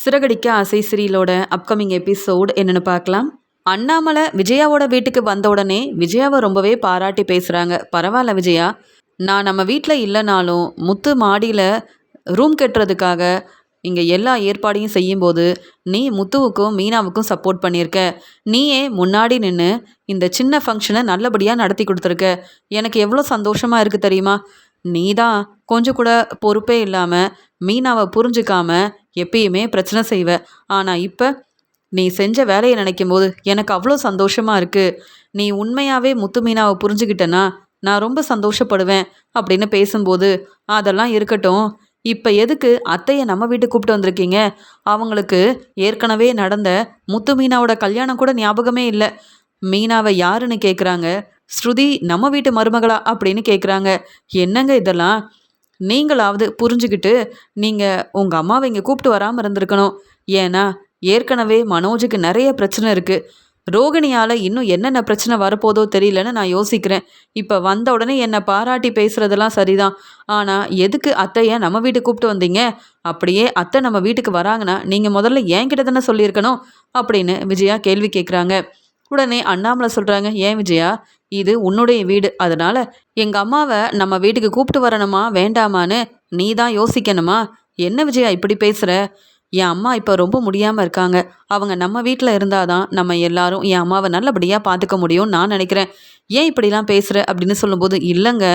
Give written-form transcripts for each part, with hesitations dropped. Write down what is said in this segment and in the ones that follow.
சிறகடிக்க ஆசை சீரியலோட upcoming episode என்னன்னு பார்க்கலாம். அண்ணாமலை விஜயாவோட வீட்டுக்கு வந்த உடனே விஜயாவை ரொம்பவே பாராட்டி பேசுகிறாங்க. பரவாயில்ல விஜயா, நான் நம்ம வீட்டில் இல்லைனாலும் முத்து மாடியில் ரூம் கட்டுறதுக்காக இங்கே எல்லா ஏற்பாடையும் செய்யும்போது நீ முத்துவுக்கும் மீனாவுக்கும் சப்போர்ட் பண்ணியிருக்க. நீயே முன்னாடி நின்று இந்த சின்ன ஃபங்க்ஷனை நல்லபடியாக நடத்தி கொடுத்துருக்க. எனக்கு எவ்வளோ சந்தோஷமாக இருக்குது தெரியுமா? நீ தான் கொஞ்சம் கூட பொறுப்பே இல்லாமல் மீனாவை புரிஞ்சுக்காம எப்பயுமே பிரச்சனை செய்வ. ஆனால் இப்போ நீ செஞ்ச வேலையை நினைக்கும் போது எனக்கு அவ்வளோ சந்தோஷமாக இருக்குது. நீ உண்மையாகவே முத்து மீனாவை புரிஞ்சுக்கிட்டனா நான் ரொம்ப சந்தோஷப்படுவேன் அப்படின்னு பேசும்போது, அதெல்லாம் இருக்கட்டும், இப்போ எதுக்கு அத்தையை நம்ம வீட்டுக்கு கூப்பிட்டு வந்திருக்கீங்க? அவங்களுக்கு ஏற்கனவே நடந்த முத்து மீனாவோட கல்யாணம் கூட ஞாபகமே இல்லை. மீனாவை யாருன்னு கேட்குறாங்க. ஸ்ருதி நம்ம வீட்டு மருமகளா அப்படின்னு கேட்குறாங்க. என்னங்க இதெல்லாம்? நீங்களாவது புரிஞ்சுக்கிட்டு நீங்கள் உங்கள் அம்மாவை இங்கே கூப்பிட்டு வராமல் இருந்திருக்கணும். ஏன்னா ஏற்கனவே மனோஜுக்கு நிறைய பிரச்சனை இருக்குது. ரோகிணியால் இன்னும் என்னென்ன பிரச்சனை வரப்போதோ தெரியலன்னு நான் யோசிக்கிறேன். இப்போ வந்த உடனே என்னை பாராட்டி பேசுகிறதெல்லாம் சரிதான். ஆனால் எதுக்கு அத்தையை நம்ம வீட்டுக்கு கூப்பிட்டு வந்தீங்க? அப்படியே அத்தை நம்ம வீட்டுக்கு வராங்கன்னா நீங்கள் முதல்ல என்கிட்ட தானே சொல்லியிருக்கணும் அப்படின்னு விஜயா கேள்வி கேட்குறாங்க. உடனே அண்ணாமலை சொல்கிறாங்க, ஏன் விஜயா, இது உன்னுடைய வீடு, அதனால் எங்கள் அம்மாவை நம்ம வீட்டுக்கு கூப்பிட்டு வரணுமா வேண்டாமான்னு நீ தான் யோசிக்கணுமா? என்ன விஜயா இப்படி பேசுகிற? என் அம்மா இப்போ ரொம்ப முடியாமல் இருக்காங்க. அவங்க நம்ம வீட்டில் இருந்தால் தான் நம்ம எல்லாரும் என் அம்மாவை நல்லபடியாக பார்த்துக்க முடியும்னு நான் நினைக்கிறேன். ஏன் இப்படிலாம் பேசுகிற அப்படின்னு சொல்லும்போது, இல்லைங்க,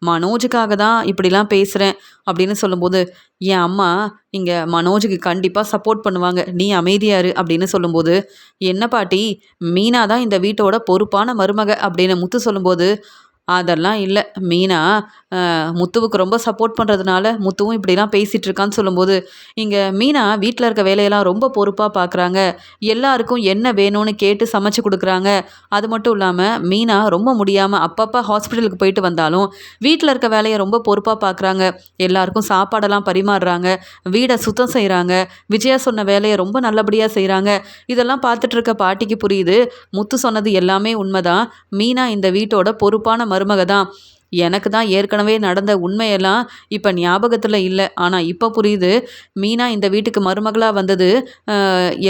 மனோஜுக்காக தான் இப்படிலாம் பேசுகிறேன் அப்படின்னு சொல்லும்போது, என் அம்மா இங்கே மனோஜுக்கு கண்டிப்பாக சப்போர்ட் பண்ணுவாங்க, நீ அமைதியாரு அப்படின்னு சொல்லும்போது, என்ன பாட்டி, மீனா தான் இந்த வீட்டோட பொறுப்பான மருமக அப்படின்னு முத்து சொல்லும்போது, அதெல்லாம் இல்லை, மீனா முத்துவுக்கு ரொம்ப சப்போர்ட் பண்ணுறதுனால முத்துவும் இப்படிலாம் பேசிகிட்டு இருக்கான்னு சொல்லும்போது, இங்கே மீனா வீட்டில் இருக்க வேலையெல்லாம் ரொம்ப பொறுப்பாக பார்க்குறாங்க. எல்லாருக்கும் என்ன வேணும்னு கேட்டு சமைச்சு கொடுக்குறாங்க. அது மட்டும் இல்லாமல் மீனா ரொம்ப முடியாமல் அப்பப்போ ஹாஸ்பிட்டலுக்கு போயிட்டு வந்தாலும் வீட்டில் இருக்க வேலையை ரொம்ப பொறுப்பாக பார்க்குறாங்க. எல்லாருக்கும் சாப்பாடெல்லாம் பரிமாறுறாங்க, வீடை சுத்தம் செய்கிறாங்க, விஜயா சொன்ன வேலையை ரொம்ப நல்லபடியாக செய்கிறாங்க. இதெல்லாம் பார்த்துட்டு இருக்க பாட்டிக்கு புரியுது, முத்து சொன்னது எல்லாமே உண்மைதான். மீனா இந்த வீட்டோட பொறுப்பான மருமக தான். எனக்கு தான் ஏற்கனவே நடந்த உண்மையெல்லாம் இப்போ ஞாபகத்தில் இல்லை. ஆனால் இப்போ புரியுது, மீனா இந்த வீட்டுக்கு மருமகளாக வந்தது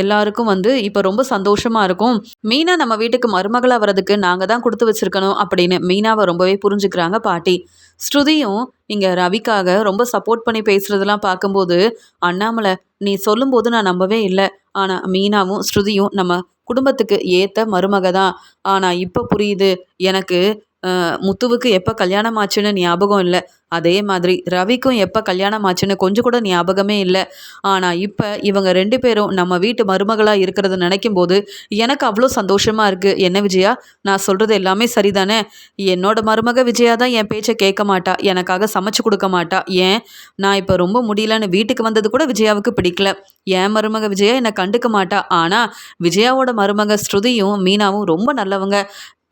எல்லாருக்கும் இப்போ ரொம்ப சந்தோஷமாக இருக்கும். மீனா நம்ம வீட்டுக்கு மருமகளாக வர்றதுக்கு நாங்கள் தான் கொடுத்து வச்சுருக்கணும் அப்படின்னு மீனாவை ரொம்பவே புரிஞ்சுக்கிறாங்க பாட்டி. ஸ்ருதியும் இங்கே ரவிக்காக ரொம்ப சப்போர்ட் பண்ணி பேசுகிறதெல்லாம் பார்க்கும்போது, அண்ணாமலை நீ சொல்லும்போது நான் நம்பவே இல்லை. ஆனால் மீனாவும் ஸ்ருதியும் நம்ம குடும்பத்துக்கு ஏற்ற மருமக தான். ஆனால் இப்போ புரியுது எனக்கு, முத்துவுக்கு எப்போ கல்யாணம் ஆச்சுன்னு ஞாபகம் இல்லை. அதே மாதிரி ரவிக்கும் எப்போ கல்யாணம் ஆச்சுன்னு கொஞ்சம் கூட ஞாபகமே இல்லை. ஆனால் இப்போ இவங்க 2 பேரும் நம்ம வீட்டு மருமகளாக இருக்கிறத நினைக்கும் போது எனக்கு அவ்வளோ சந்தோஷமாக இருக்குது. என்ன விஜயா, நான் சொல்கிறது எல்லாமே சரிதானே? என்னோட மருமக விஜயா தான் என் பேச்சை கேட்க மாட்டா, எனக்காக சமைச்சு கொடுக்க மாட்டா. ஏன், நான் இப்போ ரொம்ப முடியலன்னு வீட்டுக்கு வந்தது கூட விஜயாவுக்கு பிடிக்கல. என் மருமக விஜயா என்னை கண்டுக்க மாட்டா. ஆனால் விஜயாவோட மருமக ஸ்ருதியும் மீனாவும் ரொம்ப நல்லவங்க.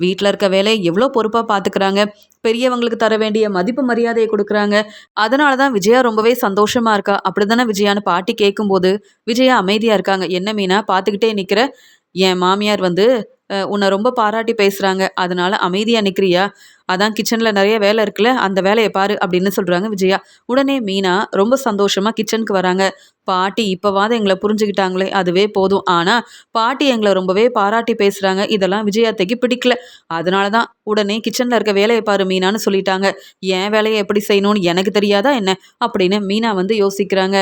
வீட்டில் இருக்க வேலையை எவ்வளோ பொறுப்பாக பார்த்துக்கிறாங்க, பெரியவங்களுக்கு தர வேண்டிய மதிப்பு மரியாதையை கொடுக்குறாங்க. அதனால தான் விஜயா ரொம்பவே சந்தோஷமாக இருக்கா. அப்படி தானே விஜயான்னு பாட்டி கேட்கும்போது விஜயா அமைதியாக இருக்காங்க. என்ன மீனா பார்த்துக்கிட்டே நிற்கிற? என் மாமியார் உன்னை ரொம்ப பாராட்டி பேசுகிறாங்க, அதனால அமைதியாக நிற்கிறியா? அதான் கிச்சனில் நிறைய வேலை இருக்குல்ல, அந்த வேலையை பாரு அப்படின்னு சொல்கிறாங்க விஜயா. உடனே மீனா ரொம்ப சந்தோஷமாக கிச்சனுக்கு வராங்க. பாட்டி இப்போவாது எங்களை புரிஞ்சுக்கிட்டாங்களே, அதுவே போதும். ஆனால் பாட்டி எங்களை ரொம்பவே பாராட்டி பேசுகிறாங்க, இதெல்லாம் விஜயாத்தைக்கு பிடிக்கல. அதனால தான் உடனே கிச்சனில் இருக்க வேலையை பாரு மீனான்னு சொல்லிட்டாங்க. என் வேலையை எப்படி செய்யணும்னு எனக்கு தெரியாதா என்ன அப்படின்னு மீனா யோசிக்கிறாங்க.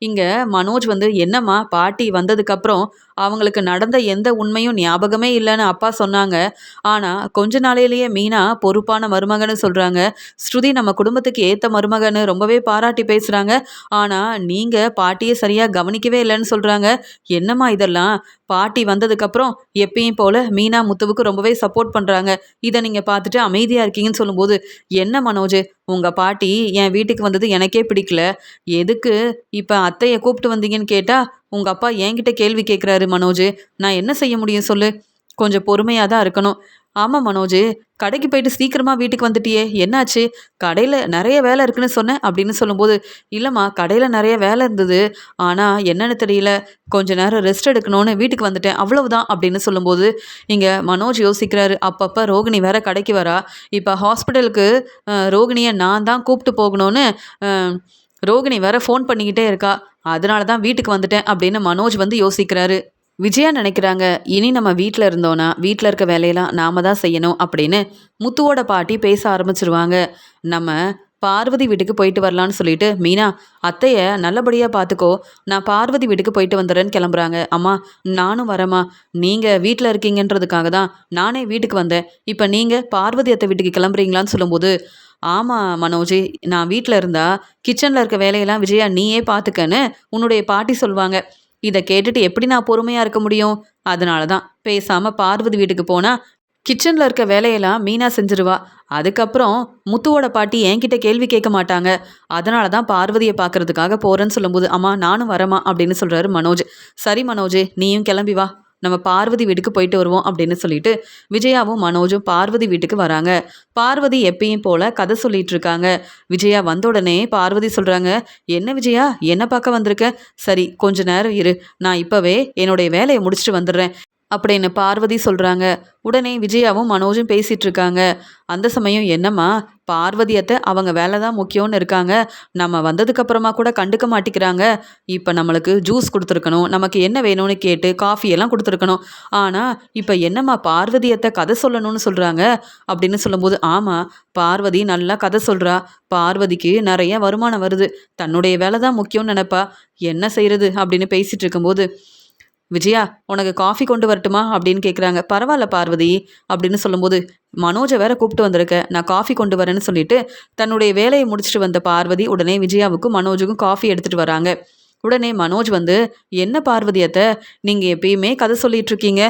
இங்கே மனோஜ் என்னம்மா பாட்டி வந்ததுக்கப்புறம் அவங்களுக்கு நடந்த எந்த உண்மையும் ஞாபகமே இல்லைன்னு அப்பா சொன்னாங்க. ஆனால் கொஞ்ச நாளையிலேயே மீனா பொறுப்பான மருமகன்னு சொல்கிறாங்க. ஸ்ருதி நம்ம குடும்பத்துக்கு ஏற்ற மருமகன்னு ரொம்பவே பாராட்டி பேசுகிறாங்க. ஆனால் நீங்கள் பாட்டியை சரியாக கவனிக்கவே இல்லைன்னு சொல்கிறாங்க. என்னம்மா இதெல்லாம்? பாட்டி வந்ததுக்கப்புறம் எப்பயும் போல் மீனா முத்துவுக்கு ரொம்பவே சப்போர்ட் பண்ணுறாங்க. இதை நீங்கள் பார்த்துட்டு அமைதியாக இருக்கீங்கன்னு சொல்லும்போது, என்ன மனோஜ், உங்கள் பாட்டி என் வீட்டுக்கு வந்தது எனக்கே பிடிக்கல, எதுக்கு இப்போ அத்தையை கூப்பிட்டு வந்தீங்கன்னு கேட்டால் உங்கள் அப்பா என்கிட்ட கேள்வி கேட்குறாரு மனோஜ். நான் என்ன செய்ய முடியும் சொல்லு? கொஞ்சம் பொறுமையாக தான் இருக்கணும். ஆமாம் மனோஜ், கடைக்கு போயிட்டு சீக்கிரமாக வீட்டுக்கு வந்துட்டியே, என்னாச்சு? கடையில் நிறைய வேலை இருக்குன்னு சொன்னேன் அப்படின்னு சொல்லும்போது, இல்லைம்மா கடையில் நிறைய வேலை இருந்தது, ஆனால் என்னென்னு தெரியல, கொஞ்ச நேரம் ரெஸ்ட் எடுக்கணும்னு வீட்டுக்கு வந்துட்டேன், அவ்வளவுதான் அப்படின்னு சொல்லும்போது, இங்கே மனோஜ் யோசிக்கிறாரு. அப்பப்போ ரோகிணி வேற கடைக்கு வரா, இப்போ ஹாஸ்பிட்டலுக்கு ரோகிணியை நான் தான் கூப்பிட்டு போகணும்னு ரோகிணி வேற ஃபோன் பண்ணிக்கிட்டே இருக்கா, அதனால தான் வீட்டுக்கு வந்துட்டேன் அப்படின்னு மனோஜ் வந்து யோசிக்கிறாரு. விஜயா நினைக்கிறாங்க, இனி நம்ம வீட்டில் இருந்தோன்னா வீட்டில் இருக்க வேலையெல்லாம் நாம தான் செய்யணும் அப்படின்னு முத்துவோட பாட்டி பேச ஆரம்பிச்சிருவாங்க. நம்ம பார்வதி வீட்டுக்கு போயிட்டு வரலான்னு சொல்லிட்டு மீனா, அத்தைய நல்லபடியாக பார்த்துக்கோ, நான் பார்வதி வீட்டுக்கு போயிட்டு வந்துடுறேன்னு கிளம்புறாங்க. அம்மா நானும் வரேம்மா, நீங்கள் வீட்டில் இருக்கீங்கன்றதுக்காக தான் நானே வீட்டுக்கு வந்தேன், இப்போ நீங்கள் பார்வதி அத்தை வீட்டுக்கு கிளம்புறீங்களான்னு சொல்லும்போது, ஆமாம் மனோஜி, நான் வீட்டில் இருந்தா கிச்சனில் இருக்க வேலையெல்லாம் விஜயா நீயே பார்த்துக்கன்னு உன்னுடைய பாட்டி சொல்லுவாங்க. இதை கேட்டுட்டு எப்படி நான் பொறுமையாக இருக்க முடியும்? அதனால தான் பேசாமல் பார்வதி வீட்டுக்கு போனால் கிச்சனில் இருக்க வேலையெல்லாம் மீனா செஞ்சிருவா. அதுக்கப்புறம் முத்துவோட பாட்டி என்கிட்ட கேள்வி கேட்க மாட்டாங்க. அதனால தான் பார்வதியை பார்க்கறதுக்காக போகிறேன்னு சொல்லும்போது, அம்மா நானும் வரேம்மா அப்படின்னு சொல்கிறாரு மனோஜ். சரி மனோஜ், நீயும் கிளம்பி வா, நம்ம பார்வதி வீட்டுக்கு போயிட்டு வருவோம் அப்படின்னு சொல்லிட்டு விஜயாவும் மனோஜும் பார்வதி வீட்டுக்கு வராங்க. பார்வதி எப்பயும் போல கதை சொல்லிட்டு இருக்காங்க. விஜயா வந்த உடனே பார்வதி சொல்கிறாங்க, என்ன விஜயா, என்ன பார்க்க வந்திருக்க? சரி கொஞ்ச நேரம் இரு, நான் இப்போவே என்னுடைய வேலையை முடிச்சுட்டு வந்துடுறேன் அப்படின்னு பார்வதி சொல்கிறாங்க. உடனே விஜயாவும் மனோஜும் பேசிகிட்டு இருக்காங்க. அந்த சமயம், என்னம்மா பார்வதி அத்தை அவங்க வேலை தான் முக்கியம்னு இருக்காங்க, நம்ம வந்ததுக்கப்புறமா கூட கண்டுக்க மாட்டேங்கிறாங்க. இப்போ நம்மளுக்கு ஜூஸ் கொடுத்துருக்கணும், நமக்கு என்ன வேணும்னு கேட்டு காஃபியெல்லாம் கொடுத்துருக்கணும். ஆனால் இப்போ என்னம்மா பார்வதி அத்தை கதை சொல்லணும்னு சொல்கிறாங்க அப்படின்னு சொல்லும்போது, ஆமாம் பார்வதி நல்லா கதை சொல்கிறா, பார்வதிக்கு நிறைய வருமானம் வருது, தன்னுடைய வேலை தான் முக்கியம்னு நினைப்பா, என்ன செய்கிறது அப்படின்னு பேசிகிட்டு இருக்கும்போது, விஜயா உனக்கு காஃபி கொண்டு வரட்டுமா அப்படின்னு கேட்குறாங்க. பரவாயில்ல பார்வதி அப்படின்னு சொல்லும்போது, மனோஜை வேற கூப்பிட்டு வந்திருக்க, நான் காஃபி கொண்டு வரேன்னு சொல்லிட்டு தன்னுடைய வேலையை முடிச்சுட்டு வந்த பார்வதி உடனே விஜயாவுக்கும் மனோஜுக்கும் காஃபி எடுத்துகிட்டு வராங்க. உடனே மனோஜ் வந்து, என்ன பார்வதி அத்தை, நீங்கள் எப்பயுமே கதை சொல்லிட்டு இருக்கீங்க,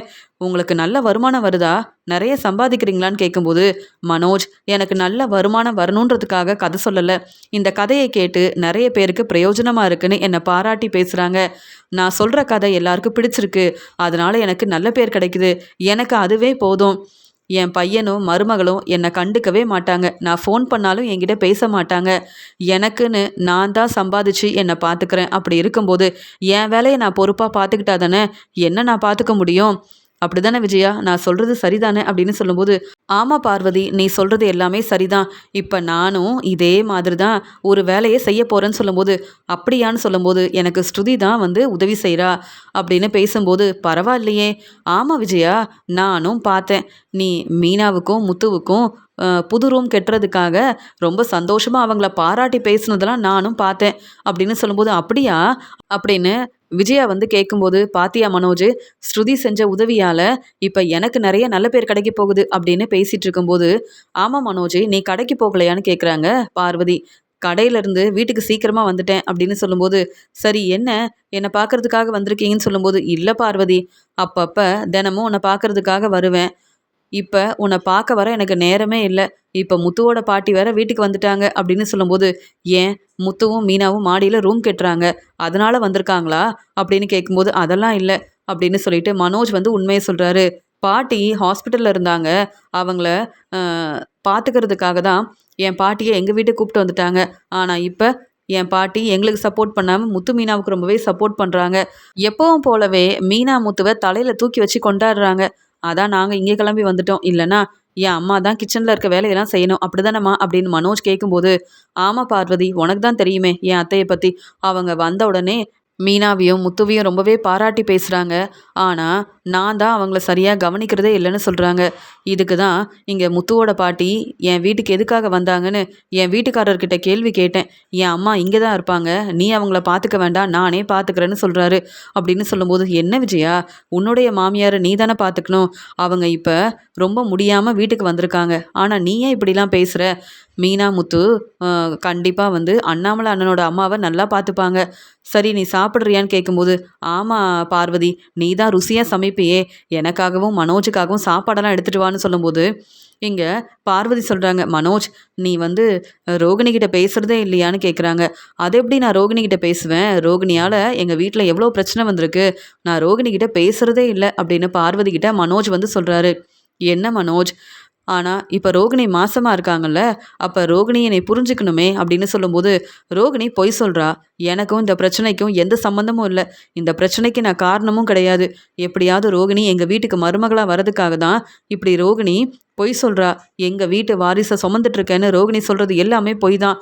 உங்களுக்கு நல்ல வருமானம் வருதா, நிறைய சம்பாதிக்கிறீங்களான்னு கேட்கும்போது, மனோஜ் எனக்கு நல்ல வருமானம் வரணுன்றதுக்காக கதை சொல்லலை, இந்த கதையை கேட்டு நிறைய பேருக்கு பிரயோஜனமாக இருக்குன்னு என்னை பாராட்டி பேசுகிறாங்க, நான் சொல்கிற கதை எல்லாருக்கும் பிடிச்சிருக்கு, அதனால் எனக்கு நல்ல பேர் கிடைக்குது, எனக்கு அதுவே போதும், என் பையனும் மருமகளும் என்னை கண்டுக்கவே மாட்டாங்க, நான் ஃபோன் பண்ணாலும் என்கிட்ட பேச மாட்டாங்க, எனக்குன்னு நான் தான் சம்பாதிச்சு என்னை பார்த்துக்கிறேன், அப்படி இருக்கும்போது என் வேலையை நான் பொறுப்பாக பார்த்துக்கிட்டா தானே என்ன நான் பார்த்துக்க முடியும், அப்படி தானே விஜயா, நான் சொல்கிறது சரிதானே அப்படின்னு சொல்லும்போது, ஆமாம் பார்வதி, நீ சொல்கிறது எல்லாமே சரிதான், இப்போ நானும் இதே மாதிரி தான் ஒரு வேலையை செய்ய போகிறேன்னு சொல்லும்போது, அப்படியான்னு சொல்லும்போது, எனக்கு ஸ்ருதி தான் வந்து உதவி செய்கிறா அப்படின்னு பேசும்போது, பரவாயில்லையே, ஆமாம் விஜயா, நானும் பார்த்தேன், நீ மீனாவுக்கும் முத்துவுக்கும் புது ரூம் கட்டுறதுக்காக ரொம்ப சந்தோஷமாக அவங்கள பாராட்டி பேசுனதெல்லாம் நானும் பார்த்தேன் அப்படின்னு சொல்லும்போது, அப்படியா அப்படின்னு விஜயா வந்து கேட்கும்போது, பாத்தியா மனோஜ், ஸ்ருதி செஞ்ச உதவியால் இப்போ எனக்கு நிறைய நல்ல பேர் கிடைக்க போகுது அப்படின்னு பேசிகிட்டு இருக்கும்போது, ஆமாம் மனோஜ், நீ கடைக்கு போகலையான்னு கேட்குறாங்க பார்வதி. கடையிலேருந்து வீட்டுக்கு சீக்கிரமாக வந்துட்டேன் அப்படின்னு சொல்லும்போது, சரி என்னை பார்க்கறதுக்காக வந்திருக்கீங்கன்னு சொல்லும்போது, இல்லை பார்வதி, அப்பப்போ தினமும் உன்னை பார்க்கறதுக்காக வருவேன், இப்போ உன்னை பார்க்க வர எனக்கு நேரமே இல்லை, இப்போ முத்துவோட பாட்டி வேற வீட்டுக்கு வந்துட்டாங்க அப்படின்னு சொல்லும்போது, ஏன் முத்துவும் மீனாவும் மாடியில் ரூம் கட்டுறாங்க அதனால வந்திருக்காங்களா அப்படின்னு கேட்கும்போது, அதெல்லாம் இல்லை அப்படின்னு சொல்லிட்டு மனோஜ் வந்து உண்மையை சொல்கிறாரு. பாட்டி ஹாஸ்பிட்டலில் இருந்தாங்க, அவங்கள பார்த்துக்கிறதுக்காக தான் என் பாட்டியை எங்கள் வீட்டுக்கு கூப்பிட்டு வந்துட்டாங்க, ஆனால் இப்போ என் பாட்டி எங்களுக்கு சப்போர்ட் பண்ணாமல் முத்து மீனாவுக்கு ரொம்பவே சப்போர்ட் பண்ணுறாங்க, எப்பவும் போலவே மீனா முத்துவை தலையில் தூக்கி வச்சு கொண்டாடுறாங்க, அதான் நாங்கள் இங்கே கிளம்பி வந்துட்டோம், இல்லைனா என் அம்மா தான் கிச்சனில் இருக்க வேலையெல்லாம் செய்யணும், அப்படிதானம்மா அப்படின்னு மனோஜ் கேட்கும்போது, ஆமாம் பார்வதி, உனக்கு தான் தெரியுமே என் அத்தையை பற்றி, அவங்க வந்த உடனே மீனாவையும் முத்துவையும் ரொம்பவே பாராட்டி பேசுகிறாங்க, ஆனால் நான் தான் அவங்கள சரியாக கவனிக்கிறதே இல்லைன்னு சொல்கிறாங்க, இதுக்கு தான் இங்கே முத்துவோட பாட்டி என் வீட்டுக்கு எதுக்காக வந்தாங்கன்னு என் வீட்டுக்காரர்கிட்ட கேள்வி கேட்டேன், என் அம்மா இங்கே தான் இருப்பாங்க, நீ அவங்கள பார்த்துக்க வேண்டாம், நானே பார்த்துக்கிறேன்னு சொல்கிறாரு அப்படின்னு சொல்லும்போது, என்ன விஜயா, உன்னுடைய மாமியார் நீ தானே பார்த்துக்கணும், அவங்க இப்போ ரொம்ப முடியாமல் வீட்டுக்கு வந்திருக்காங்க, ஆனால் நீ ஏன் இப்படிலாம் பேசுகிற, மீனா முத்து கண்டிப்பாக வந்து அண்ணாமலை அண்ணனோட அம்மாவை நல்லா பார்த்துப்பாங்க, சரி நீ சாப்பிட்றியான்னு கேட்கும்போது, ஆமாம் பார்வதி, நீ தான் ருசியாக சமைப்பியே, எனக்காகவும் மனோஜுக்காகவும் சாப்பாடெல்லாம் எடுத்துகிட்டு வான்னு சொல்லும்போது, இங்கே பார்வதி சொல்கிறாங்க, மனோஜ் நீ வந்து ரோகிணிகிட்ட பேசுகிறதே இல்லையான்னு கேட்குறாங்க, அது எப்படி நான் ரோகிணிகிட்ட பேசுவேன், ரோகிணியால் எங்கள் வீட்டில் எவ்வளோ பிரச்சனை வந்திருக்கு, நான் ரோகிணிகிட்ட பேசுகிறதே இல்லை அப்படின்னு பார்வதி கிட்ட மனோஜ் வந்து சொல்கிறாரு. என்ன மனோஜ், ஆனால் இப்போ ரோகிணி மாசமா இருக்காங்கல்ல, அப்போ ரோகிணி என்னை புரிஞ்சுக்கணுமே அப்படின்னு சொல்லும்போது, ரோகிணி பொய் சொல்றா. எனக்கும் இந்த பிரச்சனைக்கும் எந்த சம்மந்தமும் இல்லை. இந்த பிரச்சனைக்கு நான் காரணமும் கிடையாது. எப்படியாவது ரோகிணி எங்கள் வீட்டுக்கு மருமகளா வரதுக்காக தான் இப்படி ரோகிணி பொய் சொல்றா. எங்கள் வீட்டு வாரிசை சுமந்துட்டு இருக்கேன்னு ரோகிணி சொல்றது எல்லாமே பொய் தான்.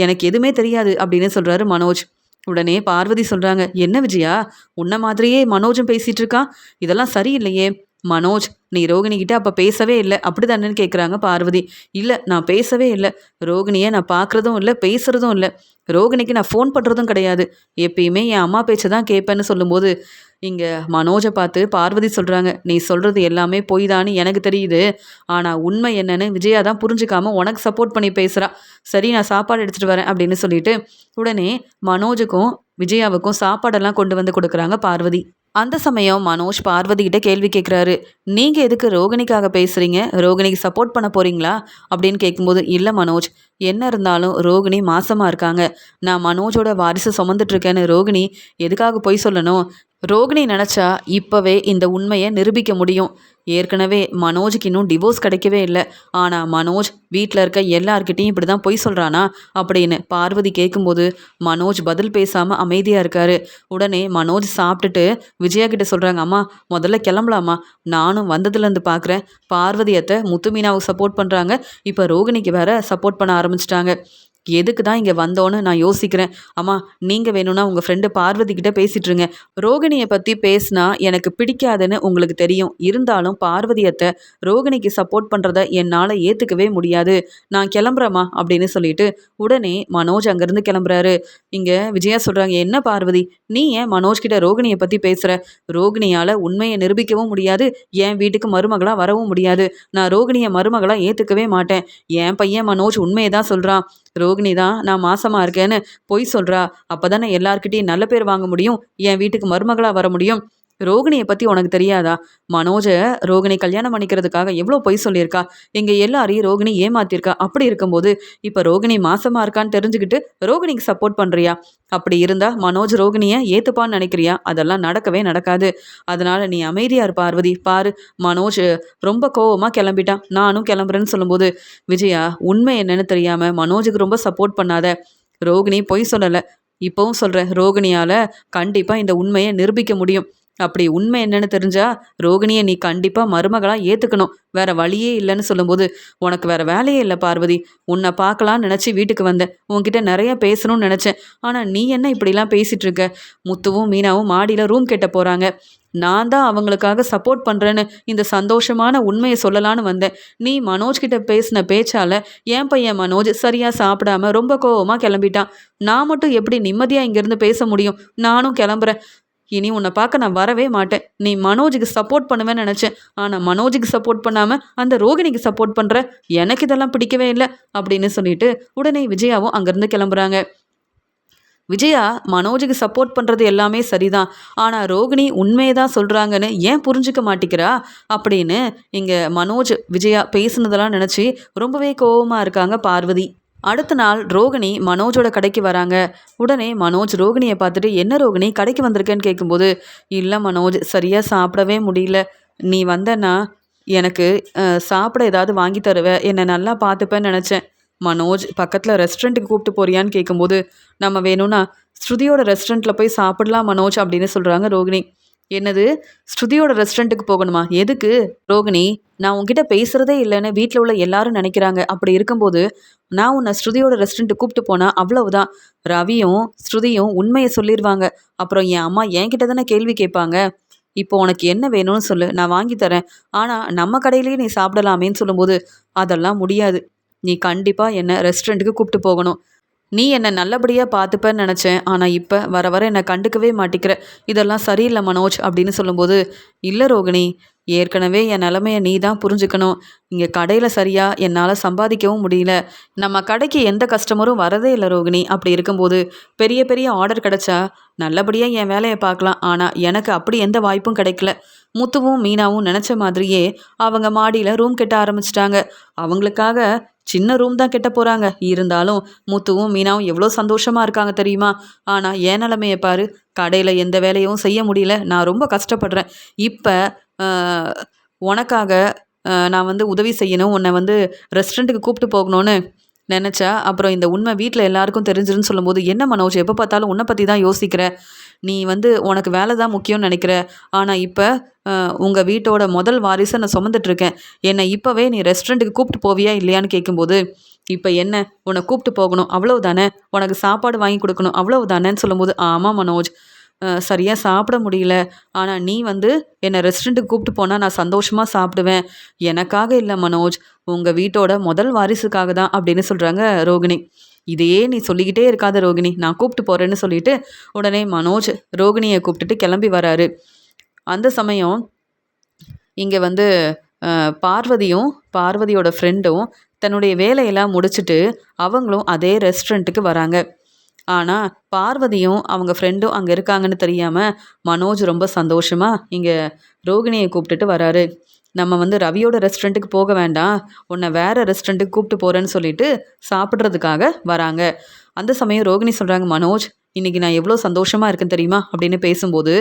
எனக்கு எதுவுமே தெரியாது அப்படின்னு சொல்றாரு மனோஜ். உடனே பார்வதி சொல்றாங்க, என்ன விஜயா, உன்ன மாதிரியே மனோஜும் பேசிட்டு இருக்கான். இதெல்லாம் சரியில்லையே. மனோஜ், நீ ரோகிணி கிட்ட அப்ப பேசவே இல்லை அப்படிதானேன்னு கேட்குறாங்க பார்வதி. இல்லை, நான் பேசவே இல்லை. ரோகிணியை நான் பார்க்குறதும் இல்லை, பேசுறதும் இல்லை. ரோகிணிக்கு நான் ஃபோன் பண்ணுறதும் கிடையாது. எப்பயுமே என் அம்மா பேச்சை தான் கேட்பேன்னு சொல்லும்போது, இங்கே மனோஜை பார்த்து பார்வதி சொல்கிறாங்க, நீ சொல்கிறது எல்லாமே பொய் தான்னு எனக்கு தெரியுது. ஆனால் உண்மை என்னன்னு விஜயா தான் புரிஞ்சுக்காம உனக்கு சப்போர்ட் பண்ணி பேசுகிறா. சரி, நான் சாப்பாடு எடுத்துகிட்டு வரேன் அப்படின்னு சொல்லிட்டு உடனே மனோஜுக்கும் விஜயாவுக்கும் சாப்பாடெல்லாம் கொண்டு வந்து கொடுக்குறாங்க பார்வதி. அந்த சமயம் மனோஜ் பார்வதி கிட்ட கேள்வி கேட்குறாரு. நீங்கள் எதுக்கு ரோகிணிக்காக பேசுகிறீங்க? ரோகிணிக்கு சப்போர்ட் பண்ண போகிறீங்களா அப்படின்னு கேட்கும்போது, இல்லை மனோஜ், என்ன இருந்தாலும் ரோகிணி மாசமாக இருக்காங்க. நான் மனோஜோட வாரிசு சுமந்துட்டுருக்கேன்னு ரோகிணி எதுக்காக பொய் சொல்லணும்? ரோகிணி நினச்சா இப்போவே இந்த உண்மையை நிரூபிக்க முடியும். ஏற்கனவே மனோஜுக்கு இன்னும் டிவோர்ஸ் கிடைக்கவே இல்லை. ஆனால் மனோஜ் வீட்டில் இருக்க எல்லார்கிட்டையும் இப்படி தான் பொய் சொல்கிறானா அப்படின்னு பார்வதி கேட்கும்போது மனோஜ் பதில் பேசாமல் அமைதியாக இருக்காரு. உடனே மனோஜ் சாப்பிட்டுட்டு விஜயா கிட்ட சொல்கிறாங்க, அம்மா முதல்ல கிளம்பலாமா? நானும் வந்ததுலேருந்து பார்க்குறேன் பார்வதி அத்தை முத்து மீனாவுக்கு சப்போர்ட் பண்ணுறாங்க. இப்போ ரோகிணிக்கு வேற சப்போர்ட் பண்ண ஆரம்பிச்சிட்டாங்க. எதுக்கு தான் இங்கே வந்தோன்னு நான் யோசிக்கிறேன். அம்மா, நீங்கள் வேணும்னா உங்கள் ஃப்ரெண்டு பார்வதி கிட்ட பேசிட்டுருங்க. ரோகிணியை பற்றி பேசினா எனக்கு பிடிக்காதுன்னு உங்களுக்கு தெரியும். இருந்தாலும் பார்வதி அத்தை ரோகிணிக்கு சப்போர்ட் பண்ணுறத என்னால் ஏற்றுக்கவே முடியாது. நான் கிளம்புறேம்மா அப்படின்னு சொல்லிட்டு உடனே மனோஜ் அங்கேருந்து கிளம்புறாரு. இங்கே விஜயா சொல்கிறாங்க, என்ன பார்வதி, நீ ஏன் மனோஜ் கிட்ட ரோகிணியை பற்றி பேசுகிற? ரோகிணியால் உண்மையை நிரூபிக்கவும் முடியாது, என் வீட்டுக்கு மருமகளாக வரவும் முடியாது. நான் ரோகிணியை மருமகளாக ஏற்றுக்கவே மாட்டேன். என் பையன் மனோஜ் உண்மையை தான் சொல்கிறான். ரோகிணி தான் நான் மாசமா இருக்கேன்னு பொய் சொல்றா. அப்பதானே எல்லார்கிட்டையும் நல்ல பேர் வாங்க முடியும், என் வீட்டுக்கு மருமகளா வர முடியும். ரோகிணியை பற்றி உனக்கு தெரியாதா? மனோஜை ரோகிணி கல்யாணம் பண்ணிக்கிறதுக்காக எவ்வளோ பொய் சொல்லியிருக்கா. எங்கள் எல்லாரையும் ரோகிணி ஏமாத்திருக்கா. அப்படி இருக்கும்போது இப்போ ரோகிணி மாசமா இருக்கான்னு தெரிஞ்சுக்கிட்டு ரோகிணிக்கு சப்போர்ட் பண்ணுறியா? அப்படி இருந்தா மனோஜ் ரோகிணியை ஏற்றுப்பான்னு நினைக்கிறியா? அதெல்லாம் நடக்கவே நடக்காது. அதனால நீ அமைதியா இரு பார்வதி. பாரு, மனோஜ் ரொம்ப கோவமாக கிளம்பிட்டான், நானும் கிளம்புறேன்னு சொல்லும்போது, விஜயா, உண்மை என்னன்னு தெரியாம மனோஜுக்கு ரொம்ப சப்போர்ட் பண்ணாத. ரோகிணி பொய் சொல்லலை. இப்போவும் சொல்கிறேன், ரோகிணியால் கண்டிப்பாக இந்த உண்மையை நிரூபிக்க முடியும். அப்படி உண்மை என்னன்னு தெரிஞ்சா ரோகிணியை நீ கண்டிப்பாக மருமகளாக ஏற்றுக்கணும். வேற வழியே இல்லைன்னு சொல்லும்போது, உனக்கு வேற வேலையே இல்லை பார்வதி. உன்னை பார்க்கலான்னு நினச்சி வீட்டுக்கு வந்தேன். உன்கிட்ட நிறைய பேசணும்னு நினச்சேன். ஆனால் நீ என்ன இப்படிலாம் பேசிகிட்டு இருக்க? முத்துவும் மீனாவும் மாடியில் ரூம் கட்ட போகிறாங்க. நான் தான் அவங்களுக்காக சப்போர்ட் பண்ணுறேன்னு இந்த சந்தோஷமான உண்மையை சொல்லலான்னு வந்தேன். நீ மனோஜ் கிட்ட பேசின பேச்சால் என் பையன் மனோஜ் சரியாக சாப்பிடாம ரொம்ப கோவமாக கிளம்பிட்டான். நான் மட்டும் எப்படி நிம்மதியாக இங்கேருந்து பேச முடியும்? நானும் கிளம்புறேன். இனி உன்னை பார்க்க நான் வரவே மாட்டேன். நீ மனோஜுக்கு சப்போர்ட் பண்ணுவேன்னு நினச்சேன். ஆனால் மனோஜுக்கு சப்போர்ட் பண்ணாமல் அந்த ரோகிணிக்கு சப்போர்ட் பண்ணுற. எனக்கு இதெல்லாம் பிடிக்கவே இல்லை அப்படின்னு சொல்லிட்டு உடனே விஜயாவும் அங்கேருந்து கிளம்புறாங்க. விஜயா மனோஜுக்கு சப்போர்ட் பண்ணுறது எல்லாமே சரிதான். ஆனால் ரோகிணி உண்மையை தான் சொல்கிறாங்கன்னு ஏன் புரிஞ்சுக்க மாட்டேங்கிறா அப்படின்னு இங்கே மனோஜ் விஜயா பேசுனதெல்லாம் நினச்சி ரொம்பவே கோபமாக இருக்காங்க பார்வதி. அடுத்த நாள் ரோகிணி மனோஜோட கடைக்கு வராங்க. உடனே மனோஜ் ரோகிணியை பார்த்துட்டு, என்ன ரோகிணி கடைக்கு வந்திருக்கேன்னு கேட்கும்போது, இல்லை மனோஜ், சரியாக சாப்பிடவே முடியல. நீ வந்தன்னா எனக்கு சாப்பிட ஏதாவது வாங்கி தருவ, என்னை நல்லா பார்த்துப்பேன்னு நினச்சேன். மனோஜ், பக்கத்தில் ரெஸ்டாரண்ட்டுக்கு கூப்பிட்டு போறியான்னு கேட்கும்போது, நம்ம வேணும்னா ஸ்ருதியோட ரெஸ்டாரண்ட்டில் போய் சாப்பிடலாம் மனோஜ் அப்படின்னு சொல்கிறாங்க ரோகிணி. என்னது, ஸ்ருதியோட ரெஸ்டாரண்ட்டுக்கு போகணுமா? எதுக்கு? ரோகிணி, நான் உன்கிட்ட பேசுகிறதே இல்லைன்னு வீட்டில் உள்ள எல்லாரும் நினைக்கிறாங்க. அப்படி இருக்கும்போது நான் உன்னை ஸ்ருதியோட ரெஸ்டாரண்ட்டு கூப்பிட்டு போனால் அவ்வளவுதான். ரவியும் ஸ்ருதியும் உண்மையை சொல்லிடுவாங்க. அப்புறம் என் அம்மா என்கிட்ட தானே கேள்வி கேட்பாங்க. இப்போ உனக்கு என்ன வேணும்னு சொல்லு, நான் வாங்கி தரேன். ஆனால் நம்ம கடையிலேயே நீ சாப்பிடலாமேன்னு சொல்லும்போது, அதெல்லாம் முடியாது. நீ கண்டிப்பாக என்னை ரெஸ்டாரண்ட்டுக்கு கூப்பிட்டு போகணும். நீ என்னை நல்லபடியாக பார்த்துப்பேன்னு நினச்சேன். ஆனால் இப்போ வர வர என்னை கண்டுக்கவே மாட்டிக்கிற. இதெல்லாம் சரியில்லை மனோஜ் அப்படின்னு சொல்லும்போது, இல்லை ரோகிணி, ஏற்கனவே என் நிலமையை நீ தான் புரிஞ்சுக்கணும். இங்கே கடையில் சரியாக என்னால் சம்பாதிக்கவும் முடியல. நம்ம கடைக்கு எந்த கஸ்டமரும் வரதே இல்லை ரோகிணி. அப்படி இருக்கும்போது பெரிய பெரிய ஆர்டர் கிடச்சா நல்லபடியாக என் வேலையை பார்க்கலாம். ஆனால் எனக்கு அப்படி எந்த வாய்ப்பும் கிடைக்கல. முத்துவும் மீனாவும் நினச்ச மாதிரியே அவங்க மாடியில் ரூம் கட்ட ஆரம்பிச்சிட்டாங்க. அவங்களுக்காக சின்ன ரூம் தான் கெட்ட போகிறாங்க. இருந்தாலும் முத்துவும் மீனாவும் எவ்வளோ சந்தோஷமாக இருக்காங்க தெரியுமா? ஆனால் என் நிலமையை பாரு, கடையில் எந்த வேலையும் செய்ய முடியல. நான் ரொம்ப கஷ்டப்படுறேன். இப்போ உனக்காக நான் வந்து உதவி செய்யணும், உன்னை வந்து ரெஸ்டாரண்ட்டுக்கு கூப்பிட்டு போகணும்னு நினச்சா, அப்புறம் இந்த உண்மை வீட்டில் எல்லாருக்கும் தெரிஞ்சிருன்னு சொல்லும்போது, என்ன மனோஜ் எப்போ பார்த்தாலும் உன்னை பற்றி தான் யோசிக்கிற? நீ வந்து உனக்கு வேலை தான் முக்கியம்னு நினைக்கிற. ஆனால் இப்போ உங்கள் வீட்டோட முதல் வாரிசை நான் சுமந்துட்டுருக்கேன். என்னை இப்போவே நீ ரெஸ்டாரண்ட்டுக்கு கூப்பிட்டு போவியா இல்லையான்னு கேட்கும்போது, இப்போ என்ன உன்னை கூப்பிட்டு போகணும் அவ்வளவுதானே, உனக்கு சாப்பாடு வாங்கி கொடுக்கணும் அவ்வளவுதானேன்னு சொல்லும்போது, ஆமாம் மனோஜ், சரியாக சாப்பிட முடியல. ஆனால் நீ வந்து என்னை ரெஸ்டாரண்ட்டுக்கு கூப்பிட்டு போனால் நான் சந்தோஷமாக சாப்பிடுவேன். எனக்காக இல்லை மனோஜ், உங்கள் வீட்டோட முதல் வாரிசுக்காக தான் அப்படின்னு சொல்கிறாங்க ரோகிணி. இதையே நீ சொல்லிக்கிட்டே இருக்காத ரோகிணி, நான் கூப்பிட்டு போகிறேன்னு சொல்லிட்டு உடனே மனோஜ் ரோகிணியை கூப்பிட்டுட்டு கிளம்பி வராரு. அந்த சமயம் இங்கே வந்து பார்வதியும் பார்வதியோட ஃப்ரெண்டும் தன்னுடைய வேலையெல்லாம் முடிச்சுட்டு அவங்களும் அதே ரெஸ்டாரண்ட்டுக்கு வராங்க. ஆனால் பார்வதியும் அவங்க ஃப்ரெண்டும் அங்கே இருக்காங்கன்னு தெரியாமல் மனோஜ் ரொம்ப சந்தோஷமாக இங்கே ரோகிணியை கூப்பிட்டுட்டு வராரு. நம்ம வந்து ரவியோட ரெஸ்டாரண்ட்டுக்கு போக வேண்டாம், உன்னை வேறு ரெஸ்டாரண்ட்டுக்கு கூப்பிட்டு போகிறேன்னு சொல்லிட்டு சாப்பிட்றதுக்காக வராங்க. அந்த சமயம் ரோகிணி சொல்கிறாங்க, மனோஜ் இன்றைக்கி நான் எவ்வளோ சந்தோஷமாக இருக்கேன் தெரியுமா அப்படின்னு பேசும்போது,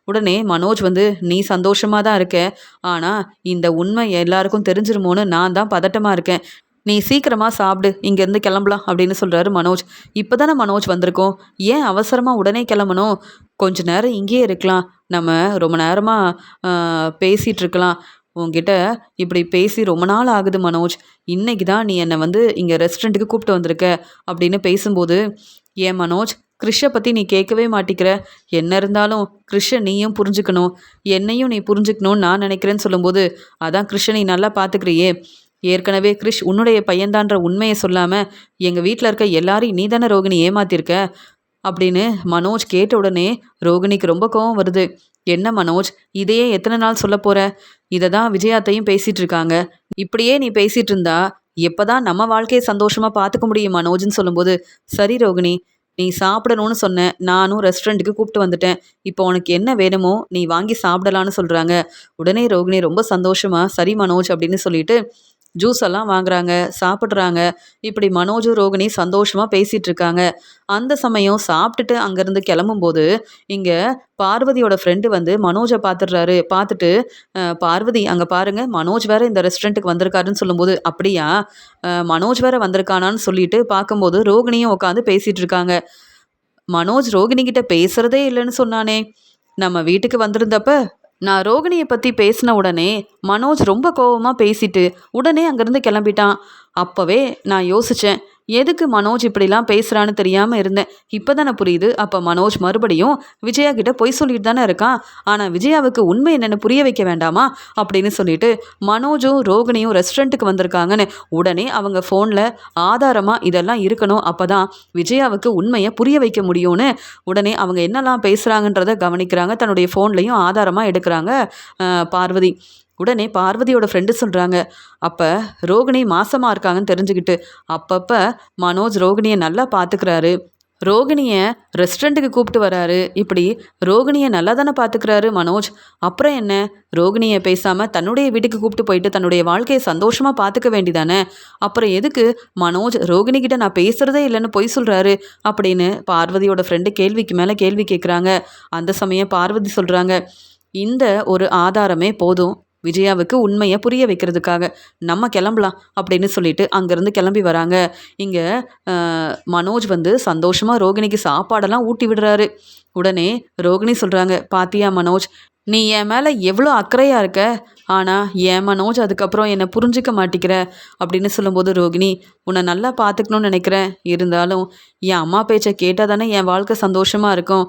உடனே மனோஜ் வந்து நீ சந்தோஷமாக தான் இருக்க, ஆனால் இந்த உண்மை எல்லாருக்கும் தெரிஞ்சிருமோன்னு நான் தான் பதட்டமாக இருக்கேன். நீ சீக்கிரமாக சாப்பிடு, இங்கேருந்து கிளம்பலாம் அப்படின்னு சொல்கிறாரு மனோஜ். இப்போ தானே மனோஜ் வந்திருக்கோம், ஏன் அவசரமாக உடனே கிளம்பணும்? கொஞ்ச நேரம் இங்கேயே இருக்கலாம், நம்ம ரொம்ப நேரமாக பேசிகிட்டு இருக்கலாம். உன்கிட்ட இப்படி பேசி ரொம்ப நாள் ஆகுது மனோஜ், இன்னைக்கு தான் நீ என்னை வந்து இங்கே ரெஸ்டாரண்ட்டுக்கு கூப்பிட்டு வந்திருக்க அப்படின்னு பேசும்போது, ஏன் மனோஜ் கிறிஷை பற்றி நீ கேட்கவே மாட்டிக்கிற? என்ன இருந்தாலும் கிறிஷை நீயும் புரிஞ்சுக்கணும், என்னையும் நீ புரிஞ்சுக்கணும்னு நான் நினைக்கிறேன்னு சொல்லும்போது, அதான் கிறிஷை நீ நல்லா பார்த்துக்கிறியே, ஏற்கனவே கிறிஷ் உன்னுடைய பையன்தான்ற உண்மையை சொல்லாமல் எங்கள் வீட்டில் இருக்க எல்லாரையும் நீ தானே ரோகிணி ஏமாத்திருக்க அப்படின்னு மனோஜ் கேட்ட உடனே ரோகிணிக்கு ரொம்ப கோவம் வருது. என்ன மனோஜ், இதையே எத்தனை நாள் சொல்ல போற? இதை தான் விஜயாத்தையும் பேசிகிட்டு இருக்காங்க. இப்படியே நீ பேசிகிட்டு இருந்தா எப்போ தான் நம்ம வாழ்க்கையை சந்தோஷமாக பார்த்துக்க முடியும் மனோஜ்னு சொல்லும்போது, சரி ரோகிணி, நீ சாப்பிடணும்னு சொன்ன, நானும் ரெஸ்டாரண்ட்டுக்கு கூப்பிட்டு வந்துட்டேன், இப்போ உனக்கு என்ன வேணுமோ நீ வாங்கி சாப்பிடலான்னு சொல்கிறாங்க. உடனே ரோகிணி ரொம்ப சந்தோஷமா சரி மனோஜ் அப்படின்னு சொல்லிட்டு ஜூஸ் எல்லாம் வாங்குறாங்க, சாப்பிட்றாங்க. இப்படி மனோஜும் ரோகிணி சந்தோஷமாக பேசிகிட்டு இருக்காங்க. அந்த சமயம் சாப்பிட்டுட்டு அங்கேருந்து கிளம்பும்போது இங்கே பார்வதியோட ஃப்ரெண்டு வந்து மனோஜை பார்த்துடுறாரு. பார்த்துட்டு பார்வதி அங்கே பாருங்க, மனோஜ் வேற இந்த ரெஸ்டாரண்ட்டுக்கு வந்திருக்காருன்னு சொல்லும்போது, அப்படியா, மனோஜ் வேற வந்திருக்கானான்னு சொல்லிட்டு பார்க்கும்போது ரோகிணியும் உட்காந்து பேசிகிட்டு இருக்காங்க. மனோஜ் ரோகிணி கிட்ட பேசுகிறதே இல்லைன்னு சொன்னானே, நம்ம வீட்டுக்கு வந்திருந்தப்ப நான் ரோகிணியை பற்றி பேசின உடனே மனோஜ் ரொம்ப கோவமாக பேசிட்டு உடனே அங்கேருந்து கிளம்பிட்டான். அப்போவே நான் யோசித்தேன், எதுக்கு மனோஜ் இப்படிலாம் பேசுகிறான்னு தெரியாமல் இருந்தேன். இப்போ தானே புரியுது. அப்போ மனோஜ் மறுபடியும் விஜயா கிட்ட பொய் சொல்லிட்டு தானே இருக்கான். ஆனால் விஜயாவுக்கு உண்மை என்னென்னு புரிய வைக்க வேண்டாமா அப்படின்னு சொல்லிட்டு மனோஜும் ரோகிணியும் ரெஸ்டாரண்ட்டுக்கு வந்திருக்காங்கன்னு உடனே அவங்க ஃபோனில் ஆதாரமாக இதெல்லாம் இருக்கணும், அப்போ தான் விஜயாவுக்கு உண்மையை புரிய வைக்க முடியும்னு உடனே அவங்க என்னெல்லாம் பேசுகிறாங்கன்றதை கவனிக்கிறாங்க. தன்னுடைய ஃபோன்லேயும் ஆதாரமாக எடுக்கிறாங்க பார்வதி. உடனே பார்வதியோட ஃப்ரெண்டு சொல்கிறாங்க, அப்போ ரோகிணி மாசமாக இருக்காங்கன்னு தெரிஞ்சுக்கிட்டு அப்பப்போ மனோஜ் ரோகிணியை நல்லா பார்த்துக்கிறாரு, ரோகிணியை ரெஸ்டாரண்ட்டுக்கு கூப்பிட்டு வராரு, இப்படி ரோகிணியை நல்லா தானே பார்த்துக்கிறாரு மனோஜ். அப்புறம் என்ன, ரோகிணியை பேசாமல் தன்னுடைய வீட்டுக்கு கூப்பிட்டு போயிட்டு தன்னுடைய வாழ்க்கையை சந்தோஷமாக பார்த்துக்க வேண்டிதானே. அப்புறம் எதுக்கு மனோஜ் ரோகிணிக்கிட்ட நான் பேசுகிறதே இல்லைன்னு பொய் சொல்கிறாரு அப்படின்னு பார்வதியோட ஃப்ரெண்டு கேள்விக்கு மேலே கேள்வி கேட்குறாங்க. அந்த சமயம் பார்வதி சொல்கிறாங்க, இந்த ஒரு ஆதாரமே போதும் விஜயாவுக்கு உண்மையை புரிய வைக்கிறதுக்காக, நம்ம கிளம்பலாம் அப்படின்னு சொல்லிட்டு அங்கேருந்து கிளம்பி வராங்க. இங்கே மனோஜ் வந்து சந்தோஷமாக ரோகிணிக்கு சாப்பாடெல்லாம் ஊட்டி விடுறாரு. உடனே ரோகிணி சொல்கிறாங்க, பாத்தியா மனோஜ், நீ என் மேலே எவ்வளோ அக்கறையாக இருக்க, ஆனால் என் மனோஜ் அதுக்கப்புறம் என்னை புரிஞ்சிக்க மாட்டிக்கிற அப்படின்னு சொல்லும்போது, ரோகிணி உன்னை நல்லா பார்த்துக்கணும்னு நினைக்கிறேன், இருந்தாலும் என் அம்மா பேச்சை கேட்டால் தானே என் வாழ்க்கை சந்தோஷமாக இருக்கும்.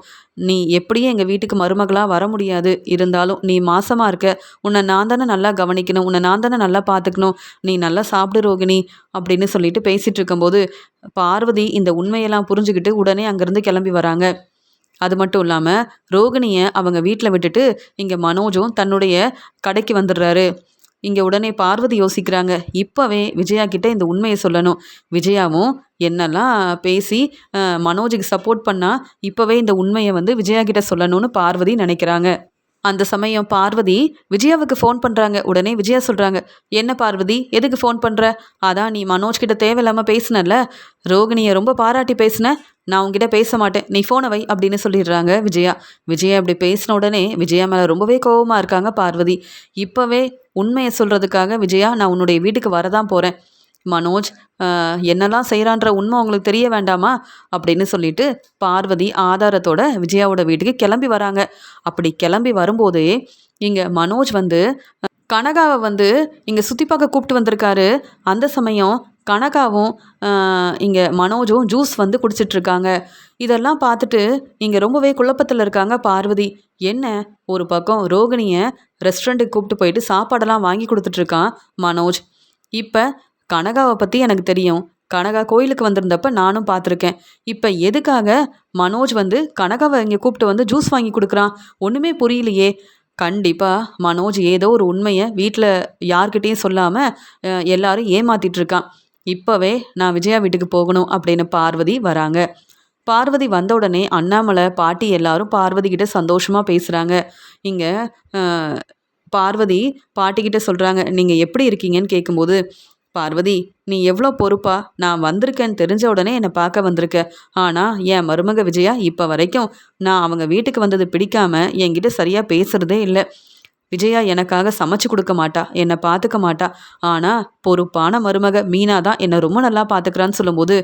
நீ எப்படியும் எங்கள் வீட்டுக்கு மருமகளாக வர முடியாது, இருந்தாலும் நீ மாசமாக இருக்க, உன்னை நான் தானே நல்லா கவனிக்கணும், உன்னை நான் தானே நல்லா பார்த்துக்கணும், நீ நல்லா சாப்பிடு ரோகிணி அப்படின்னு சொல்லிட்டு பேசிகிட்டு இருக்கும்போது பார்வதி இந்த உண்மையெல்லாம் புரிஞ்சுக்கிட்டு உடனே அங்கேருந்து கிளம்பி வராங்க. அது மட்டும் இல்லாமல் ரோகிணியை அவங்க வீட்டில் விட்டுட்டு இங்கே மனோஜும் தன்னுடைய கடைக்கு வந்துடுறாரு. இங்கே உடனே பார்வதி யோசிக்கிறாங்க, இப்போவே விஜயா கிட்ட இந்த உண்மையை சொல்லணும், விஜயாவும் என்னெல்லாம் பேசி மனோஜுக்கு சப்போர்ட் பண்ணால் இப்போவே இந்த உண்மையை வந்து விஜயா கிட்ட சொல்லணும்னு பார்வதி நினைக்கிறாங்க. அந்த சமயம் பார்வதி விஜயாவுக்கு ஃபோன் பண்ணுறாங்க. உடனே விஜயா சொல்கிறாங்க, என்ன பார்வதி, எதுக்கு ஃபோன் பண்ணுற? அதான் நீ மனோஜ் கிட்ட தேவையில்லாமல் பேசினல்ல, ரோகிணியை ரொம்ப பாராட்டி பேசின, நான் உங்ககிட்ட பேச மாட்டேன், நீ ஃபோனை வை அப்படின்னு சொல்லிடுறாங்க விஜயா. விஜயா இப்படி பேசின உடனே விஜயா மேலே ரொம்பவே கோபமாக இருக்காங்க பார்வதி. இப்போவே உண்மையை சொல்கிறதுக்காக விஜயா, நான் உன்னுடைய வீட்டுக்கு வரதான் போகிறேன். மனோஜ் என்னெல்லாம் செய்கிறான்ற உண்மை உங்களுக்கு தெரிய வேண்டாமா அப்படின்னு சொல்லிட்டு பார்வதி ஆதாரத்தோட விஜயாவோட வீட்டுக்கு கிளம்பி வராங்க. அப்படி கிளம்பி வரும்போதே இங்கே மனோஜ் வந்து கனகாவை வந்து இங்கே சுற்றி பார்க்க கூப்பிட்டு வந்திருக்காரு. அந்த சமயம் கனகாவும் இங்கே மனோஜும் ஜூஸ் வந்து குடிச்சிட்ருக்காங்க. இதெல்லாம் பார்த்துட்டு இங்கே ரொம்பவே குழப்பத்தில் இருக்காங்க பார்வதி. என்ன, ஒரு பக்கம் ரோகிணியை ரெஸ்டாரண்ட்டுக்கு கூப்பிட்டு போயிட்டு சாப்பாடெல்லாம் வாங்கி கொடுத்துட்ருக்கான் மனோஜ். இப்போ கனகாவை பற்றி எனக்கு தெரியும், கனகா கோயிலுக்கு வந்திருந்தப்ப நானும் பார்த்துருக்கேன். இப்போ எதுக்காக மனோஜ் வந்து கனகாவை இங்கே கூப்பிட்டு வந்து ஜூஸ் வாங்கி கொடுக்குறான்? ஒன்றுமே புரியலையே. கண்டிப்பாக மனோஜ் ஏதோ ஒரு உண்மையை வீட்டில் யார்கிட்டையும் சொல்லாமல் எல்லாரும் ஏமாத்திட்டுருக்கான். இப்போவே நான் விஜயா வீட்டுக்கு போகணும் அப்படின்னு பார்வதி வராங்க. பார்வதி வந்த உடனே அண்ணாமலை பாட்டி எல்லாரும் பார்வதி கிட்ட சந்தோஷமாக பேசுகிறாங்க. இங்கே பார்வதி பாட்டிக்கிட்ட சொல்கிறாங்க, நீங்கள் எப்படி இருக்கீங்கன்னு கேட்கும்போது, பார்வதி, நீ எவ்வளோ பொறுப்பா நான் வந்திருக்கேன்னு தெரிஞ்ச உடனே என்னை பார்க்க வந்திருக்க. ஆனால் என் மருமக விஜயா இப்போ வரைக்கும் நான் அவங்க வீட்டுக்கு வந்தது பிடிக்காம என்கிட்ட சரியாக பேசுகிறதே இல்லை. விஜயா எனக்காக சமைச்சு கொடுக்க மாட்டா, என்னை பார்த்துக்க மாட்டா. ஆனால் பொறுப்பான மருமக மீனா தான் என்னை ரொம்ப நல்லா பார்த்துக்கிறான்னு சொல்லும்போது,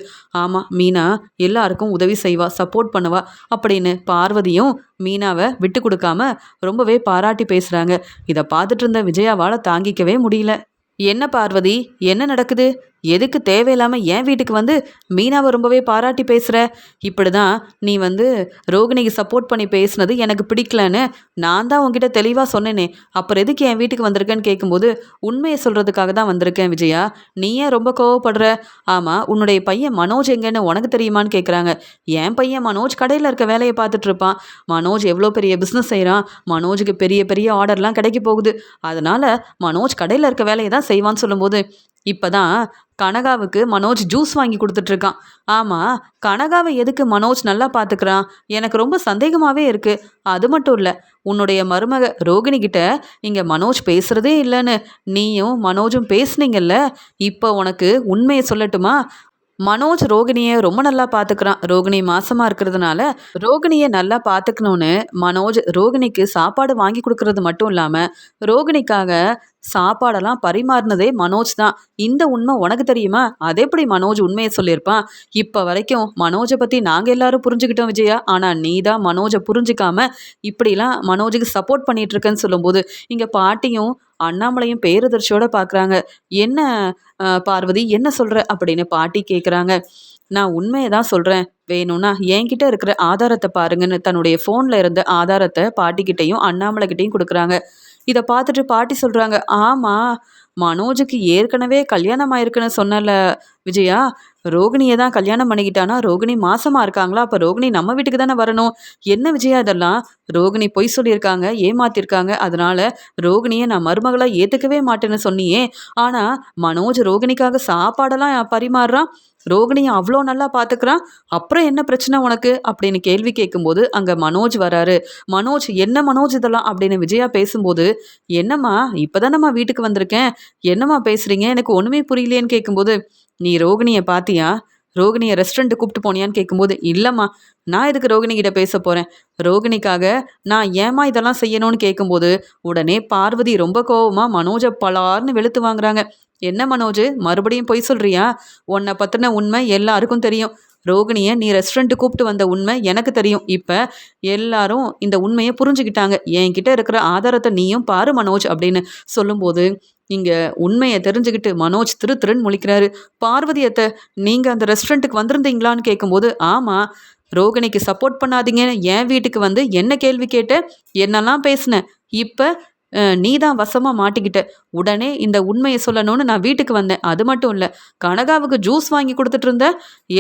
ஆமாம், மீனா எல்லாருக்கும் உதவி செய்வா, சப்போர்ட் பண்ணுவா அப்படின்னு பார்வதியும் மீனாவை விட்டு கொடுக்காம ரொம்பவே பாராட்டி பேசுகிறாங்க. இதை பார்த்துட்டு இருந்த விஜயாவால் தாங்கிக்கவே முடியல. என்ன பார்வதி, என்ன நடக்குது? எதுக்கு தேவையில்லாமல் என் வீட்டுக்கு வந்து மீனாவை ரொம்பவே பாராட்டி பேசுகிற? இப்படி தான் நீ வந்து ரோகிணிக்கு சப்போர்ட் பண்ணி பேசுனது எனக்கு பிடிக்கலன்னு நான் தான் உங்ககிட்ட தெளிவாக சொன்னேனே, அப்புறம் எதுக்கு என் வீட்டுக்கு வந்திருக்கேன்னு கேட்கும்போது, உண்மையை சொல்கிறதுக்காக தான் வந்திருக்கேன் விஜயா, நீ ஏன் ரொம்ப கோவப்படுற? ஆமாம், உன்னுடைய பையன் மனோஜ் எங்கன்னு உனக்கு தெரியுமான்னு கேட்குறாங்க. என் பையன் மனோஜ் கடையில் இருக்க வேலையை பார்த்துட்டு இருப்பான். மனோஜ் எவ்வளோ பெரிய பிஸ்னஸ் செய்கிறான், மனோஜுக்கு பெரிய பெரிய ஆர்டர்லாம் கிடைக்க போகுது, அதனால் மனோஜ் கடையில் இருக்க வேலையை தான் செய்வான்னு சொல்லும்போது, இப்போ தான் கனகாவுக்கு மனோஜ் ஜூஸ் வாங்கி கொடுத்துட்ருக்கான். ஆமாம், கனகாவை எதுக்கு மனோஜ் நல்லா பார்த்துக்கிறான்? எனக்கு ரொம்ப சந்தேகமாகவே இருக்குது. அது மட்டும் இல்லை, உன்னுடைய மருமக ரோகிணி கிட்ட இங்கே மனோஜ் பேசுகிறதே இல்லைன்னு நீயும் மனோஜும் பேசுனீங்கல்ல, இப்போ உனக்கு உண்மையை சொல்லட்டுமா? மனோஜ் ரோகிணியை ரொம்ப நல்லா பார்த்துக்கிறான். ரோகிணி மாசமாக இருக்கிறதுனால ரோகிணியை நல்லா பார்த்துக்கணுன்னு மனோஜ் ரோகிணிக்கு சாப்பாடு வாங்கி கொடுக்கறது மட்டும் இல்லாமல் ரோகிணிக்காக சாப்பாடெல்லாம் பரிமாறினதே மனோஜ் தான். இந்த உண்மை உனக்கு தெரியுமா? அதே எப்படி மனோஜ் உண்மையை சொல்லியிருப்பான்? இப்போ வரைக்கும் மனோஜை பற்றி நாங்கள் எல்லாரும் புரிஞ்சுக்கிட்டோம் விஜயா, ஆனால் நீ தான் மனோஜை புரிஞ்சிக்காம இப்படிலாம் மனோஜுக்கு சப்போர்ட் பண்ணிட்டு இருக்கேன்னு சொல்லும்போது இங்கே பாட்டியும் அண்ணாமலையும் பேரதிர்ச்சியோட பார்க்குறாங்க. என்ன பார்வதி, என்ன சொல்கிற அப்படின்னு பாட்டி கேட்குறாங்க. நான் உண்மையை தான் சொல்கிறேன், வேணும்னா என்கிட்ட இருக்கிற ஆதாரத்தை பாருங்கன்னு தன்னுடைய ஃபோனில் இருந்த ஆதாரத்தை பாட்டிக்கிட்டையும் அண்ணாமலைக்கிட்டையும் கொடுக்குறாங்க. இதை பார்த்துட்டு பாட்டி சொல்கிறாங்க, ஆமாம், மனோஜுக்கு ஏற்கனவே கல்யாணம் ஆயிருக்குன்னு சொன்னல விஜயா, ரோகிணியை தான் கல்யாணம் பண்ணிக்கிட்டானா? ரோகிணி மாசமாக இருக்காங்களா? அப்போ ரோகிணி நம்ம வீட்டுக்கு தானே வரணும். என்ன விஜயா இதெல்லாம்? ரோகிணி பொய் சொல்லியிருக்காங்க, ஏமாத்திருக்காங்க, அதனால ரோகிணியை நான் மருமகளாக ஏற்றுக்கவே மாட்டேன்னு சொன்னியே. ஆனால் மனோஜ் ரோகிணிக்காக சாப்பாடெல்லாம் பரிமாறுறான், ரோகிணியை அவ்வளோ நல்லா பார்த்துக்கிறான், அப்புறம் என்ன பிரச்சனை உனக்கு அப்படின்னு கேள்வி கேட்கும்போது அங்கே மனோஜ் வராரு. மனோஜ், என்ன மனோஜ் இதெல்லாம் அப்படின்னு விஜயா பேசும்போது, என்னம்மா இப்போதானம்மா வீட்டுக்கு வந்திருக்கேன், என்னம்மா பேசுகிறீங்க, எனக்கு ஒன்றுமே புரியலேன்னு கேட்கும்போது, நீ ரோகிணியை பார்த்தியா? ரோகிணியை ரெஸ்டாரண்ட்டு கூப்பிட்டு போனியான்னு கேட்கும்போது, இல்லைம்மா, நான் எதுக்கு ரோகிணிகிட்ட பேச போகிறேன், ரோகிணிக்காக நான் ஏமா இதெல்லாம் செய்யணும்னு கேட்கும்போது உடனே பார்வதி ரொம்ப கோவமாக மனோஜை பலார்னு வெளுத்து வாங்குறாங்க. என்ன மனோஜ், மறுபடியும் பொய் சொல்கிறியா? உன்னை பற்றின உண்மை எல்லாருக்கும் தெரியும், ரோகிணியை நீ ரெஸ்டாரண்ட்டு கூப்பிட்டு வந்த உண்மை எனக்கு தெரியும். இப்போ எல்லாரும் இந்த உண்மையை புரிஞ்சுக்கிட்டாங்க, என்கிட்ட இருக்கிற ஆதாரத்தை நீயும் பாரு மனோஜ் அப்படின்னு சொல்லும்போது இங்கே உண்மையை தெரிஞ்சுக்கிட்டு மனோஜ் திருன்னு முழிக்கிறாரு. பார்வதியத்தை, நீங்கள் அந்த ரெஸ்டாரண்ட்டுக்கு வந்திருந்தீங்களான்னு கேட்கும்போது, ஆமாம், ரோகிணிக்கு சப்போர்ட் பண்ணாதீங்கன்னு என் வீட்டுக்கு வந்து என்ன கேள்வி கேட்ட, என்னெல்லாம் பேசினேன், இப்போ நீ தான் வசமாக மாட்டிக்கிட்ட, உடனே இந்த உண்மையை சொல்லணும்னு நான் வீட்டுக்கு வந்தேன். அது மட்டும் இல்லை, கனகாவுக்கு ஜூஸ் வாங்கி கொடுத்துட்டு இருந்த,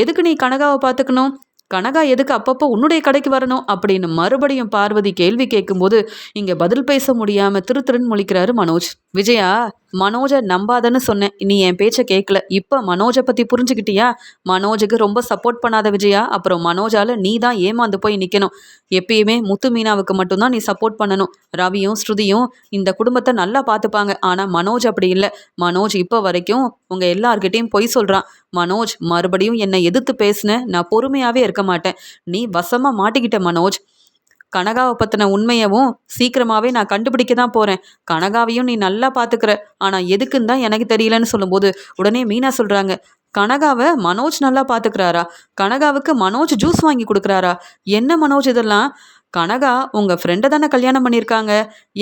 எதுக்கு நீ கனகாவை பார்த்துக்கணும், கனகா எதுக்கு அப்பப்போ உன்னுடைய கடைக்கு வரணும் அப்படின்னு மறுபடியும் பார்வதி கேள்வி கேட்கும்போது இங்கே பதில் பேச முடியாமல் திருன்னு முழிக்கிறாரு மனோஜ். விஜயா, மனோஜை நம்பாதன்னு சொன்னேன். நீ என் பேச்சை கேட்கல. இப்போ மனோஜை பற்றி புரிஞ்சுக்கிட்டியா? மனோஜுக்கு ரொம்ப சப்போர்ட் பண்ணாத விஜயா, அப்புறம் மனோஜால் நீ தான் ஏமாந்து போய் நிற்கணும். எப்பயுமே முத்து மீனாவுக்கு மட்டும்தான் நீ சப்போர்ட் பண்ணணும். ரவியும் ஸ்ருதியும் இந்த குடும்பத்தை நல்லா பார்த்துப்பாங்க. ஆனால் மனோஜ் அப்படி இல்லை. மனோஜ் இப்போ வரைக்கும் உங்கள் எல்லார்கிட்டையும் பொய் சொல்கிறான். மனோஜ், மறுபடியும் என்னை எதிர்த்து பேசுன நான் பொறுமையாகவே இருக்க மாட்டேன். நீ வசமாக மாட்டிக்கிட்ட மனோஜ். கனகாவை பற்றின உண்மையவும் சீக்கிரமாகவே நான் கண்டுபிடிக்க தான் போகிறேன். கனகாவையும் நீ நல்லா பார்த்துக்கிற. ஆனால் எதுக்குன்னு தான் எனக்கு தெரியலன்னு சொல்லும்போது உடனே மீனா சொல்கிறாங்க, கனகாவை மனோஜ் நல்லா பார்த்துக்கிறாரா? கனகாவுக்கு மனோஜ் ஜூஸ் வாங்கி கொடுக்குறாரா? என்ன மனோஜ் இதெல்லாம்? கனகா உங்கள் ஃப்ரெண்டை தானே கல்யாணம் பண்ணியிருக்காங்க.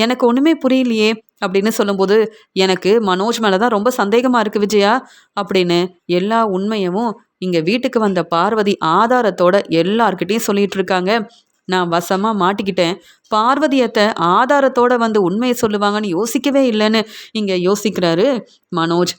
எனக்கு ஒன்றுமே புரியலையே அப்படின்னு சொல்லும்போது, எனக்கு மனோஜ் மேலே தான் ரொம்ப சந்தேகமாக இருக்குது விஜயா அப்படின்னு எல்லா உண்மையவும் இங்கே வீட்டுக்கு வந்த பார்வதி ஆதாரத்தோட எல்லார்கிட்டையும் சொல்லிட்டு இருக்காங்க. நான் வசமாக மாட்டிக்கிட்டேன். பார்வதியத்தை ஆதாரத்தோட வந்து உண்மையை சொல்லுவாங்கன்னு யோசிக்கவே இல்லைன்னு இங்கே யோசிக்கிறாரு மனோஜ்.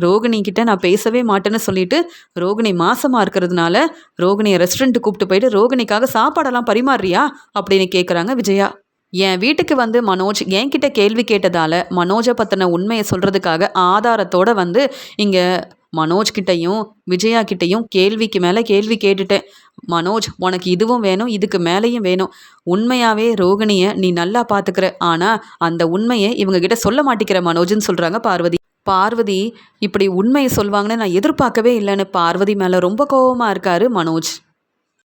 ரோகிணி கிட்ட நான் பேசவே மாட்டேன்னு சொல்லிட்டு ரோகிணி மாசமாக இருக்கிறதுனால ரோகிணியை ரெஸ்டாரண்ட்டு கூப்பிட்டு போயிட்டு ரோகிணிக்காக சாப்பாடெல்லாம் பரிமாறுறியா அப்படின்னு கேட்குறாங்க விஜயா. என் வீட்டுக்கு வந்து மனோஜ் என்கிட்ட கேள்வி கேட்டதால் மனோஜை பற்றின உண்மையை சொல்கிறதுக்காக ஆதாரத்தோடு வந்து இங்கே மனோஜ் கிட்டையும் விஜயா கிட்டையும் கேள்விக்கு மேலே கேள்வி கேட்டுட்டேன். மனோஜ், உனக்கு இதுவும் வேணும், இதுக்கு மேலேயும் வேணும். உண்மையாகவே ரோகிணியை நீ நல்லா பார்த்துக்கிற. ஆனால் அந்த உண்மையை இவங்க கிட்ட சொல்ல மாட்டேங்கிற மனோஜ்னு சொல்கிறாங்க பார்வதி. பார்வதி இப்படி உண்மையை சொல்வாங்கன்னு நான் எதிர்பார்க்கவே இல்லைன்னு பார்வதி மேலே ரொம்ப கோபமாக இருக்காரு மனோஜ்.